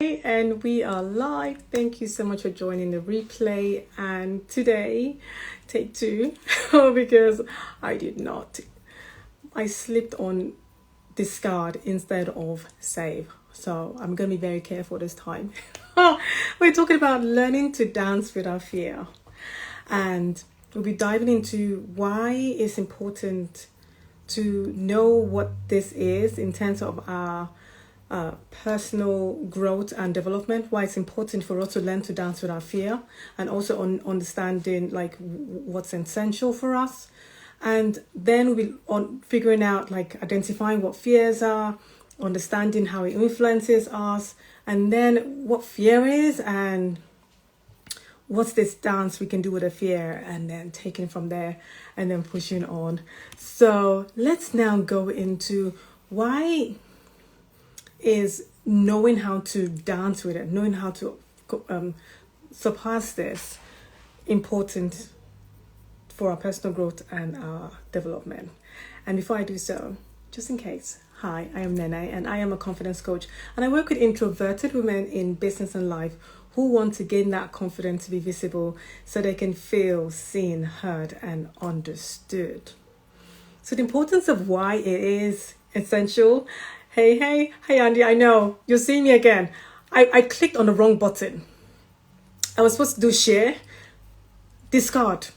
And we are live. Thank you so much for joining the replay. And today, take two, because I did not. I slipped on discard instead of save. So I'm going to be very careful this time. We're talking about learning to dance with our fear. And we'll be diving into why it's important to know what this is in terms of our personal growth and development, why it's important for us to learn to dance with our fear, and also on understanding like what's essential for us. And then we'll on figuring out, like, identifying what fears are, understanding how it influences us, and then what fear is and what's this dance we can do with a fear, and then taking from there and then pushing on. So let's now go into why is knowing how to dance with it, knowing how to surpass this, important for our personal growth and our development. And before I do so, just in case, hi, I am Nene, and I am a confidence coach, and I work with introverted women in business and life who want to gain that confidence to be visible so they can feel seen, heard, and understood. So the importance of why it is essential. Hey, Andy, I know, you're seeing me again. I clicked on the wrong button. I was supposed to do share, discard.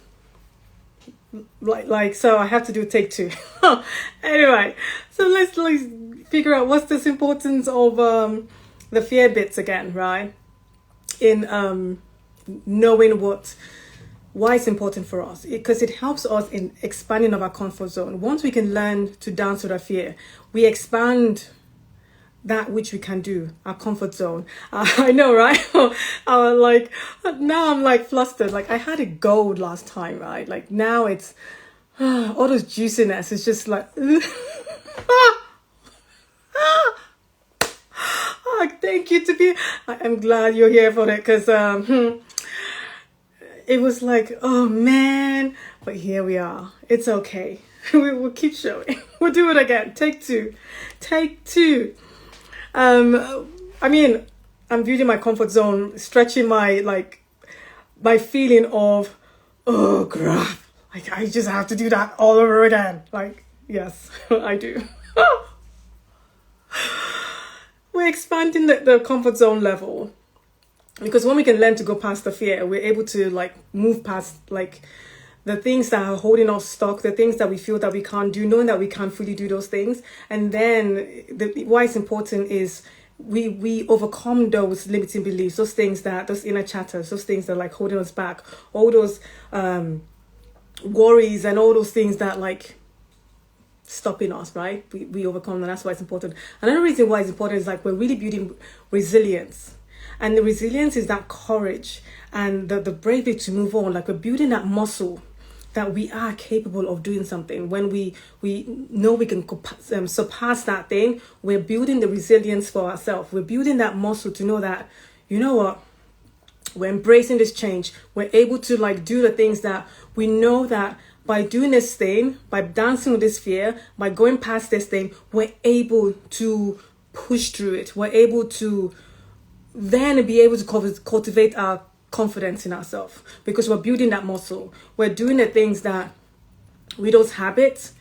So I have to do take two. Anyway, so let's figure out what's this importance of the fear bits again, right? In knowing why it's important for us, because it helps us in expanding of our comfort zone. Once we can learn to dance with our fear, we expand that which we can do, our comfort zone. I know, right? Now I'm like flustered. Like, I had it gold last time, right? Like, now it's all this juiciness. It's just like, thank you to be. I'm glad you're here for it, because it was like, oh man, but here we are. It's okay. We'll keep showing. We'll do it again. Take two. I mean, I'm building my comfort zone, stretching my feeling of, oh crap, like I just have to do that all over again. Like, yes, I do. We're expanding the comfort zone level, because when we can learn to go past the fear, we're able to move past the things that are holding us stuck, the things that we feel that we can't do, knowing that we can't fully do those things. And then why it's important is we overcome those limiting beliefs, those inner chatters, those things that holding us back, all those worries and all those things that stopping us, right? We overcome them. That's why it's important. Another reason why it's important is we're really building resilience. And the resilience is that courage and the bravery to move on. We're building that muscle that we are capable of doing something. When we know we can surpass that thing, we're building the resilience for ourselves. We're building that muscle to know that, you know what, we're embracing this change. We're able to do the things that we know that by doing this thing, by dancing with this fear, by going past this thing, we're able to push through it. We're able to then be able to cultivate our confidence in ourselves, because we're building that muscle. We're doing the things that with those habits,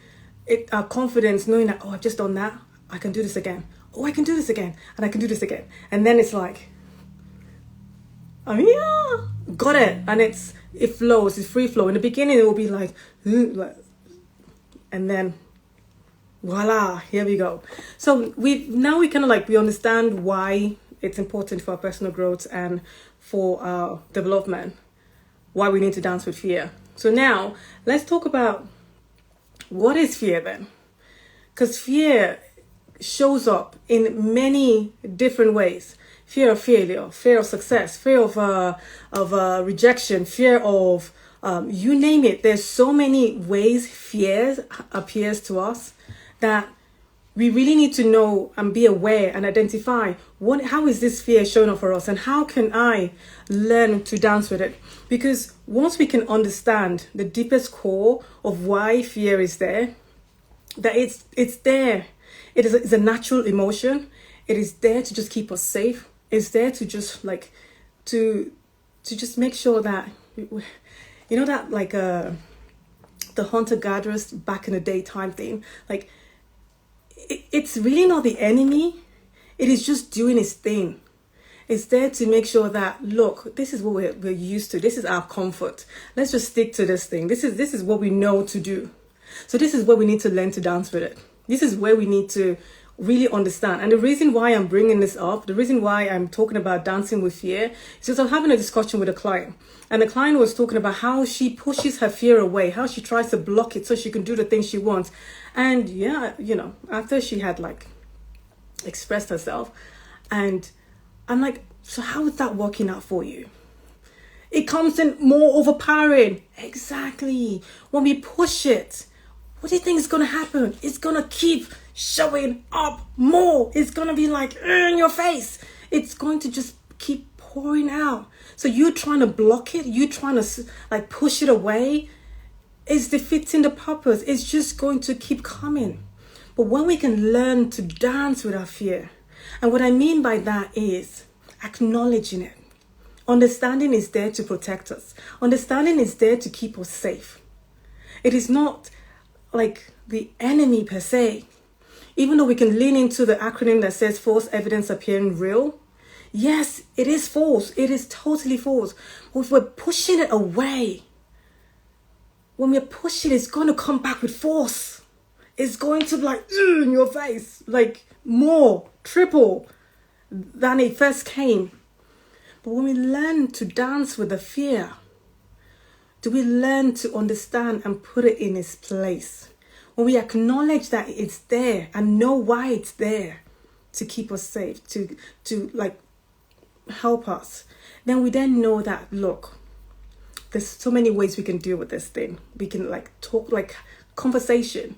our confidence, knowing that, oh, I've just done that, I can do this again. Oh, I can do this again, and I can do this again. And then it's got it. And it flows, it's free flow. In the beginning, it will be and then voila, here we go. So we understand why it's important for our personal growth and for our development, why we need to dance with fear. So now let's talk about what is fear then, because fear shows up in many different ways. Fear of failure, fear of success, fear of rejection, fear of you name it. There's so many ways fear appears to us that we really need to know and be aware and identify how is this fear showing up for us, and how can I learn to dance with it? Because once we can understand the deepest core of why fear is there, that it's there. It's a natural emotion. It is there to just keep us safe. It's there to just like to just make sure that, you know, that like the hunter gatherers back in the daytime thing, like it's really not the enemy. It is just doing its thing. It's there to make sure that, look, this is what we're used to. This is our comfort. Let's just stick to this thing. This is what we know to do. So this is where we need to learn to dance with it. This is where we need to really understand. And the reason why I'm bringing this up, the reason why I'm talking about dancing with fear, is because I'm having a discussion with a client. And the client was talking about how she pushes her fear away, how she tries to block it so she can do the things she wants. And yeah, you know, after she had like expressed herself, and I'm like, so how is that working out for you? It comes in more overpowering. Exactly. When we push it, what do you think is going to happen? It's going to keep showing up more. It's going to be like in your face. It's going to just keep pouring out. So you trying to block it, you trying to like push it away, is defeating the purpose. It's just going to keep coming. But when we can learn to dance with our fear, and what I mean by that is acknowledging it. Understanding is there to protect us. Understanding is there to keep us safe. It is not like the enemy per se. Even though we can lean into the acronym that says false evidence appearing real. Yes, it is false. It is totally false. But if we're pushing it away, when we're pushing it, it's going to come back with force. It's going to be like in your face, like more, triple than it first came. But when we learn to dance with the fear, do we learn to understand and put it in its place? When we acknowledge that it's there and know why it's there to keep us safe, to like help us, then we then know that, look, there's so many ways we can deal with this thing. We can like talk, like conversation,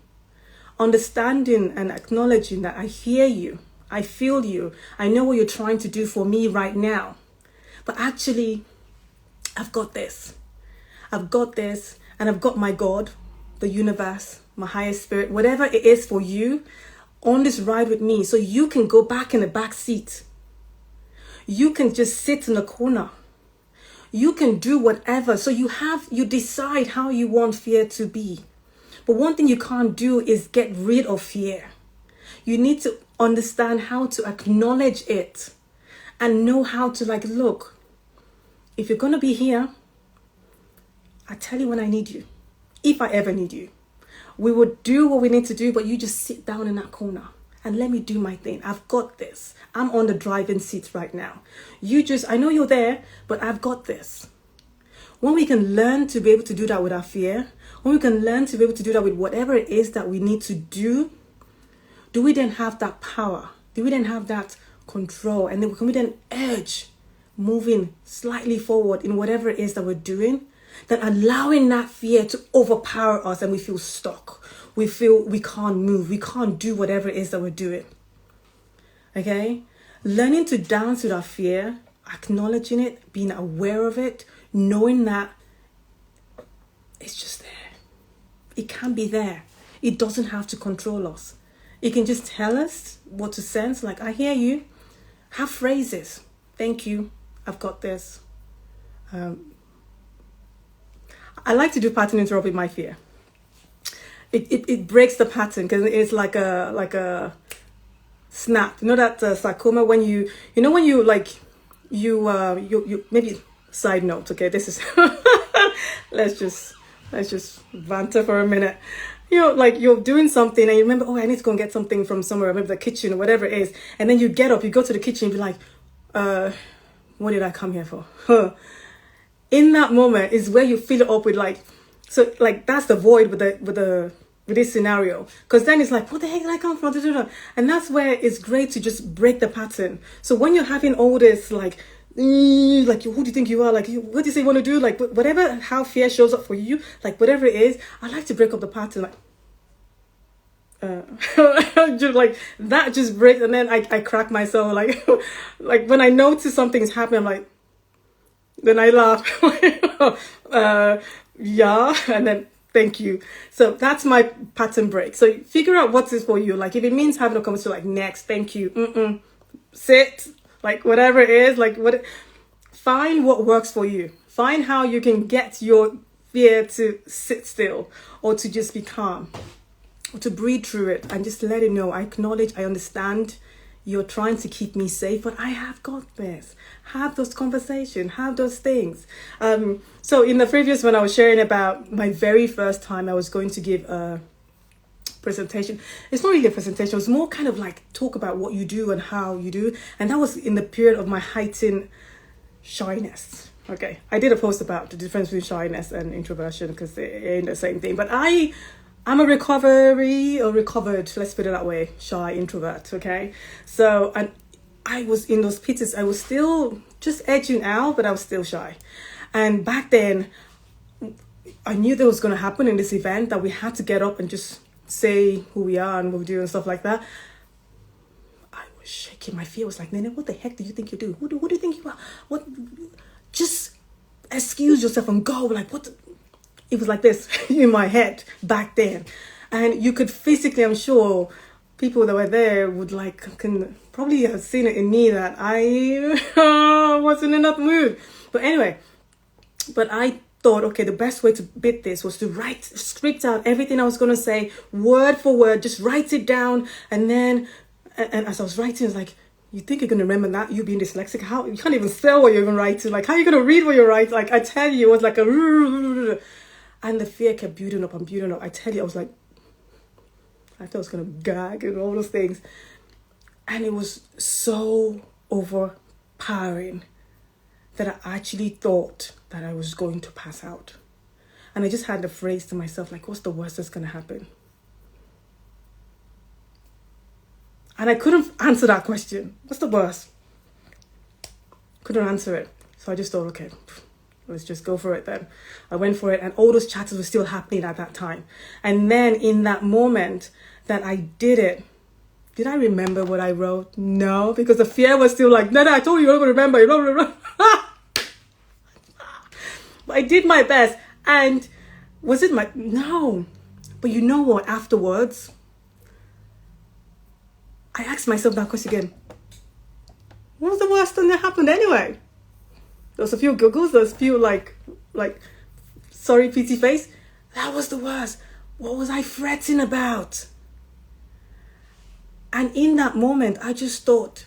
understanding and acknowledging that I hear you, I feel you, I know what you're trying to do for me right now. But actually, I've got this. I've got this, and I've got my God, the universe, my higher spirit, whatever it is for you, on this ride with me. So you can go back in the back seat. You can just sit in the corner. You can do whatever. So you decide how you want fear to be. But one thing you can't do is get rid of fear. You need to understand how to acknowledge it and know how to like, look, if you're going to be here, I tell you when I need you. If I ever need you. We will do what we need to do, but you just sit down in that corner and let me do my thing. I've got this. I'm on the driving seat right now. I know you're there, but I've got this. When we can learn to be able to do that with our fear, when we can learn to be able to do that with whatever it is that we need to do, do we then have that power? Do we then have that control? And then can we then urge moving slightly forward in whatever it is that we're doing? Then allowing that fear to overpower us and we feel stuck. We feel we can't move. We can't do whatever it is that we're doing. Okay? Learning to dance with our fear, acknowledging it, being aware of it, knowing that it's just there. It can be there. It doesn't have to control us. It can just tell us what to sense. Like, I hear you. Have phrases. Thank you. I've got this. I like to do pattern interrupt with my fear. It breaks the pattern because it's like a snap. You know that sarcoma when you maybe side note. Okay, this is let's just banter for a minute. You know, like you're doing something and you remember, oh, I need to go and get something from somewhere, maybe the kitchen or whatever it is. And then you get up, you go to the kitchen and be like, what did I come here for? In that moment is where you fill it up with like, so like that's the void with this scenario. Because then it's like, what the heck did I come from? And that's where it's great to just break the pattern. So when you're having all this like who do you think you are? Like, what do you say you want to do? Like, whatever, how fear shows up for you, like, whatever it is, I like to break up the pattern. Like, just like that just breaks, and then I crack myself. Like, like when I notice something's happening, I'm like, then I laugh. Yeah, and then thank you. So that's my pattern break. So figure out what is for you. Like, if it means having a conversation, like, next, thank you, sit. like whatever it is, like find what works for you. Find how you can get your fear to sit still, or to just be calm, or to breathe through it and just let it know. I acknowledge, I understand you're trying to keep me safe, but I have got this. Have those conversations, have those things. So in the previous one, I was sharing about my very first time I was going to give a presentation. It's not really a presentation, it was more kind of like talk about what you do and how you do. And that was in the period of my heightened shyness. Okay, I did a post about the difference between shyness and introversion because they ain't the same thing. But I'm a recovered, let's put it that way, shy introvert, okay? So, and I was in those pits, I was still just edging out, but I was still shy. And back then, I knew that was going to happen in this event, that we had to get up and just say who we are and what we do and stuff like that. I was shaking. My fear was like, Nene, what the heck do you think you do? What do you think you are? What? Just excuse yourself and go. Like, what? It was like this in my head back then. And you could physically, I'm sure, people that were there would can probably have seen it in me that I wasn't in that mood. But anyway, I thought, okay, the best way to beat this was to script out everything I was going to say, word for word, just write it down. And then, and as I was writing, it's like, you think you're going to remember that, you being dyslexic? How? You can't even spell what you're even writing. Like, how are you going to read what you write? Like, I tell you, it was like a... And the fear kept building up and building up. I tell you, I was like, I thought I was going to gag and all those things. And it was so overpowering that I actually thought that I was going to pass out. And I just had the phrase to myself, like, what's the worst that's going to happen? And I couldn't answer that question. What's the worst? Couldn't answer it. So I just thought, okay, let's just go for it then. I went for it, and all those chatters were still happening at that time. And then in that moment that I did it, did I remember what I wrote? No, because the fear was still like, no, I told you, you're not going to remember. You're not going to remember. But I did my best. And was it no. But you know what? Afterwards, I asked myself that question again. What was the worst thing that happened anyway? There was a few giggles, there was a few like sorry pity face. That was the worst. What was I fretting about? And in that moment, I just thought,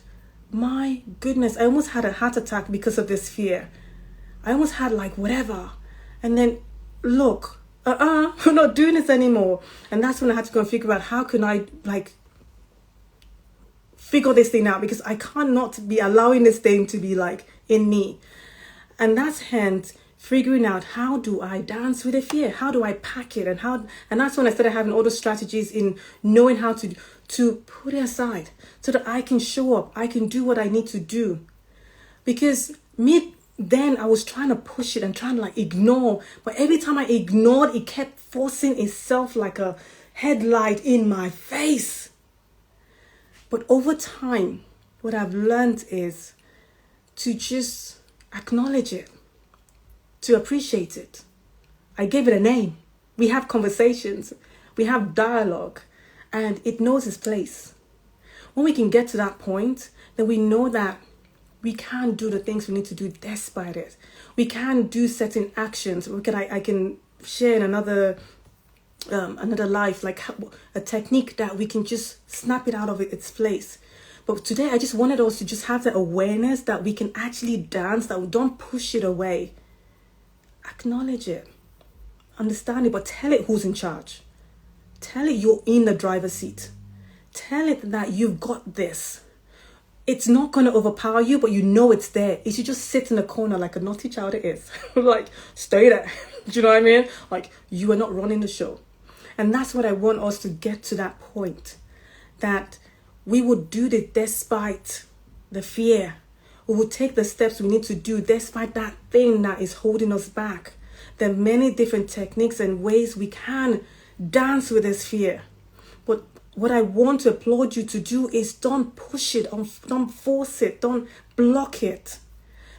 my goodness, I almost had a heart attack because of this fear. I almost had like whatever. And then, look, we're not doing this anymore. And that's when I had to go and figure out how can I figure this thing out, because I cannot be allowing this thing to be like in me. And that's hence figuring out, how do I dance with the fear? How do I pack it? And that's when I started having all the strategies in knowing how to put it aside so that I can show up. I can do what I need to do. Because then I was trying to push it and trying to ignore. But every time I ignored, it kept forcing itself like a headlight in my face. But over time, what I've learned is to just acknowledge it, to appreciate it. I gave it a name. We have conversations, we have dialogue, and it knows its place. When we can get to that point, then we know that we can do the things we need to do despite it. We can do certain actions. I can share in another life, like a technique that we can just snap it out of its place. But today I just wanted us to just have the awareness that we can actually dance, that we don't push it away. Acknowledge it, understand it, but tell it who's in charge. Tell it you're in the driver's seat. Tell it that you've got this. It's not going to overpower you, but you know it's there. It should just sit in the corner like a naughty child it is. Like, stay there. Do you know what I mean? Like, you are not running the show. And that's what I want us to get to, that point. That we would do this despite the fear. We would take the steps we need to do despite that thing that is holding us back. There are many different techniques and ways we can dance with this fear. But what I want to applaud you to do is don't push it, don't force it, don't block it.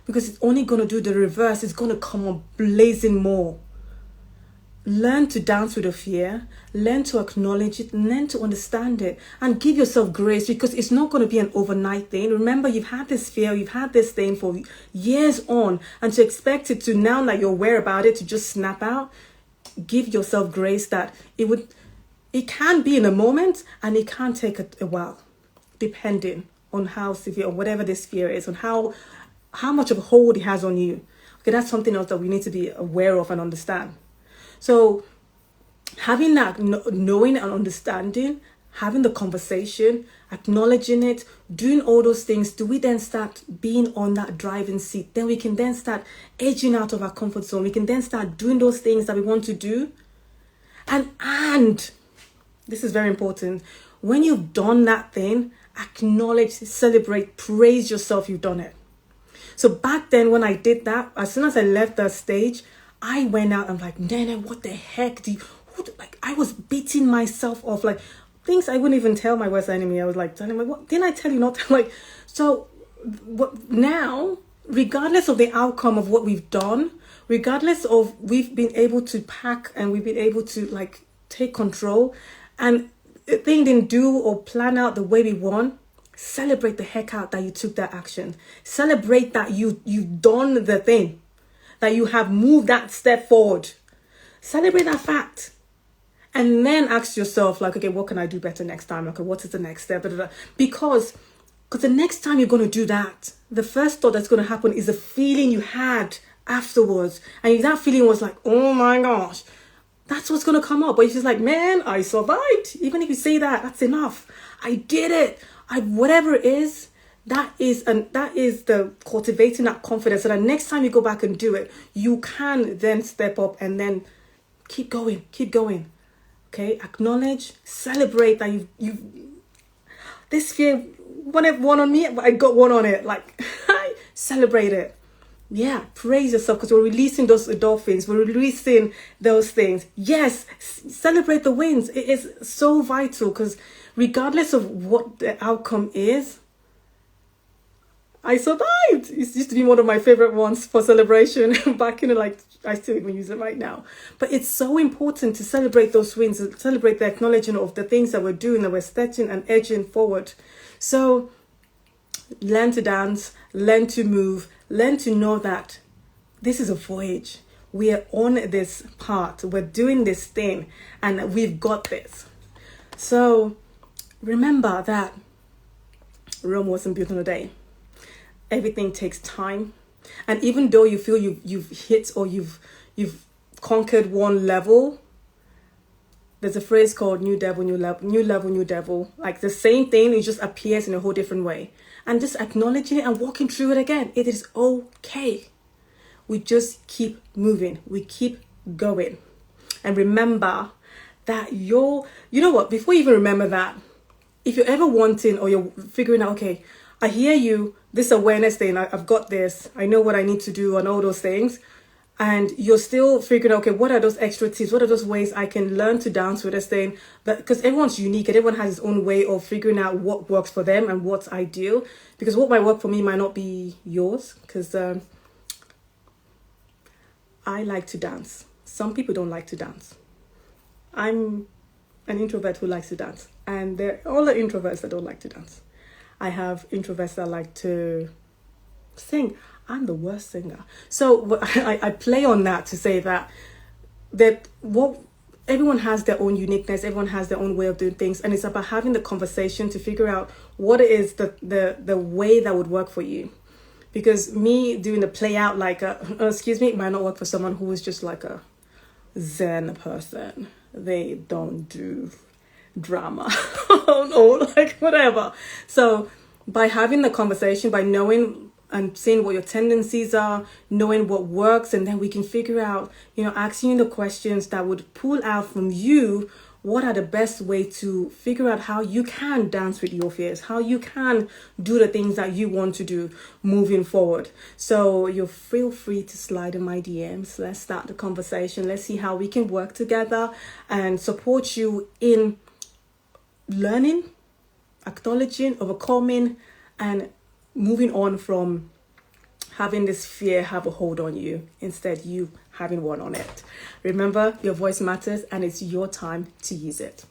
Because it's only going to do the reverse. It's going to come on blazing more. learn to dance with the fear, learn to acknowledge it, learn to understand it, and give yourself grace, because it's not going to be an overnight thing. Remember, you've had this fear, you've had this thing for years on, and to expect it to, now that you're aware about it, to just snap out, give yourself grace that it can be in a moment, and it can take a while, depending on how severe or whatever this fear is, on how much of a hold it has on you. Okay, that's something else that we need to be aware of and understand. So having that knowing and understanding, having the conversation, acknowledging it, doing all those things, do we then start being on that driving seat? Then we can then start edging out of our comfort zone. We can then start doing those things that we want to do. And this is very important. When you've done that thing, acknowledge, celebrate, praise yourself you've done it. So back then when I did that, as soon as I left the stage, I went out and like, Nana, what the heck I was beating myself off, like things I wouldn't even tell my worst enemy. I was like, what didn't I tell you not to, like, so now, regardless of the outcome of what we've done, regardless of we've been able to pack and we've been able to like take control, and the thing didn't do or plan out the way we want, celebrate the heck out that you took that action. Celebrate that you've done the thing, that you have moved that step forward. Celebrate that fact. And then ask yourself, like, okay, what can I do better next time? Okay, what is the next step? Because the next time you're going to do that, the first thought that's going to happen is a feeling you had afterwards. And if that feeling was like, oh my gosh, that's what's going to come up. But if it's like, man, I survived. Even if you say that, that's enough. I did it. Whatever it is, that is the cultivating that confidence. So that next time you go back and do it, you can then step up and then keep going. Okay, acknowledge, celebrate that you've this fear won't have one on me, but I got one on it. Like, celebrate it. Yeah, praise yourself, because we're releasing those endorphins. We're releasing those things. Yes, celebrate the wins. It is so vital, because regardless of what the outcome is, I survived. It used to be one of my favorite ones for celebration back in I still even use it right now. But it's so important to celebrate those wins, to celebrate the acknowledgement of the things that we're doing, that we're stretching and edging forward. So learn to dance, learn to move, learn to know that this is a voyage. We are on this path. We're doing this thing, and we've got this. So remember that Rome wasn't built in a day. Everything takes time, and even though you feel you've hit or you've conquered one level, there's a phrase called new level, new devil. Like the same thing, it just appears in a whole different way. And just acknowledging it and walking through it again. It is okay. We just keep moving. We keep going. And remember that you know what, before you even remember that, if you're ever wanting or you're figuring out, okay, I hear you, this awareness thing, I've got this, I know what I need to do and all those things. And you're still figuring out, okay, what are those extra tips? What are those ways I can learn to dance with this thing? But because everyone's unique and everyone has his own way of figuring out what works for them and what's ideal. Because what might work for me might not be yours. Because I like to dance. Some people don't like to dance. I'm an introvert who likes to dance. And there are all the introverts that don't like to dance. I have introverts that like to sing. I'm the worst singer. So I play on that to say that what everyone has their own uniqueness, everyone has their own way of doing things, and it's about having the conversation to figure out what it is the way that would work for you. Because me doing the play out like it might not work for someone who is just like a Zen person. They don't do drama or like whatever. So by having the conversation, by knowing and seeing what your tendencies are, knowing what works, and then we can figure out, asking you the questions that would pull out from you what are the best way to figure out how you can dance with your fears, how you can do the things that you want to do moving forward. So you feel free to slide in my DMs. Let's start the conversation. Let's see how we can work together and support you in learning, acknowledging, overcoming, and moving on from having this fear have a hold on you. Instead, you having one on it. Remember, your voice matters and it's your time to use it.